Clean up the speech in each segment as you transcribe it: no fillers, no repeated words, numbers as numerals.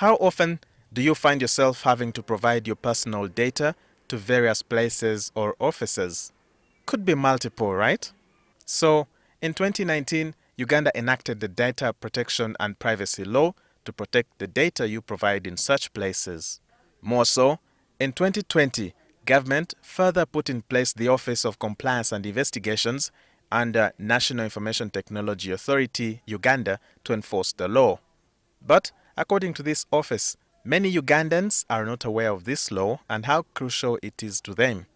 How often do you find yourself having to provide your personal data to various places or offices? Could be multiple, right? So, in 2019, Uganda enacted the Data Protection and Privacy Law to protect the data you provide in such places. More so, in 2020, government further put in place the Office of Compliance and Investigations under National Information Technology Authority, Uganda, to enforce the law. But, according to this office, many Ugandans are not aware of this law and how crucial it is to them.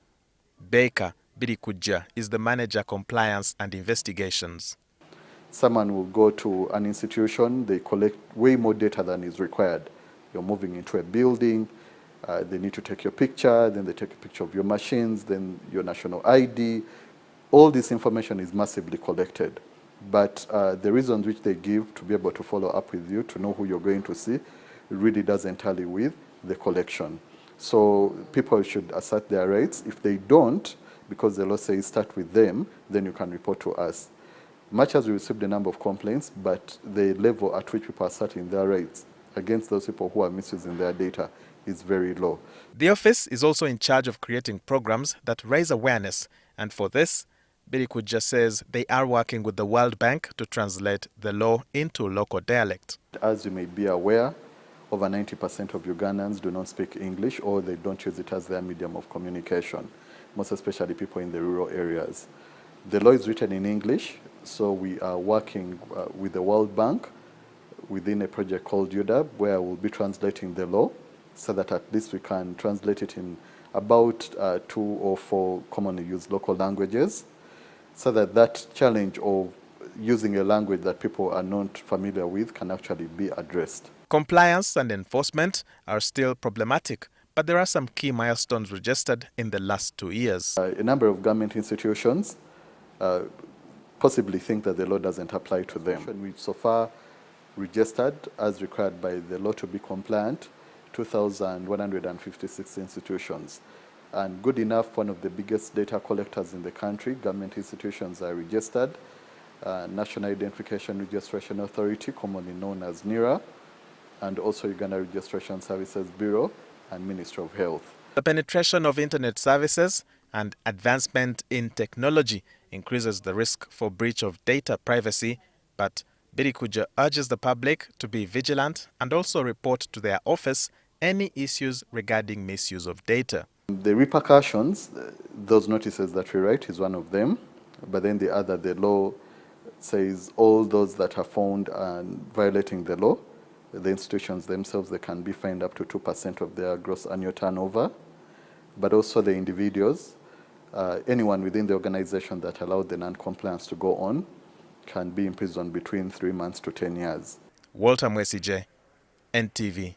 Birikujja is the manager compliance and investigations. Someone will go to an institution, they collect way more data than is required. You're moving into a building, they need to take your picture, then they take a picture of your machines, then your national ID. All this information is massively collected. But the reasons which they give to be able to follow up with you, to know who you're going to see, really doesn't tally with the collection. So people should assert their rights. If they don't, because the law says start with them, then you can report to us. Much as we received a number of complaints, but the level at which people are asserting their rights against those people who are misusing their data is very low. The office is also in charge of creating programs that raise awareness, and for this, Birikujja says they are working with the World Bank to translate the law into local dialect. As you may be aware, over 90% of Ugandans do not speak English, or they don't use it as their medium of communication, most especially people in the rural areas. The law is written in English, so we are working with the World Bank within a project called UDAB, where we'll be translating the law so that at least we can translate it in about 2 or 4 commonly used local languages, so that that challenge of using a language that people are not familiar with can actually be addressed. Compliance and enforcement are still problematic, but there are some key milestones registered in the last 2 years. A number of government institutions possibly think that the law doesn't apply to them. We've so far registered, as required by the law to be compliant, 2,156 institutions. And good enough, one of the biggest data collectors in the country, government institutions are registered. National Identification Registration Authority, commonly known as NIRA, and also Uganda Registration Services Bureau and Ministry of Health. The penetration of internet services and advancement in technology increases the risk for breach of data privacy, but Birikujja urges the public to be vigilant and also report to their office any issues regarding misuse of data. The repercussions, those notices that we write is one of them, but then the other, the law says all those that are found violating the law, the institutions themselves, they can be fined up to 2% of their gross annual turnover, but also the individuals, anyone within the organization that allowed the non-compliance to go on can be imprisoned between 3 months to 10 years. Walter Mwesije, NTV.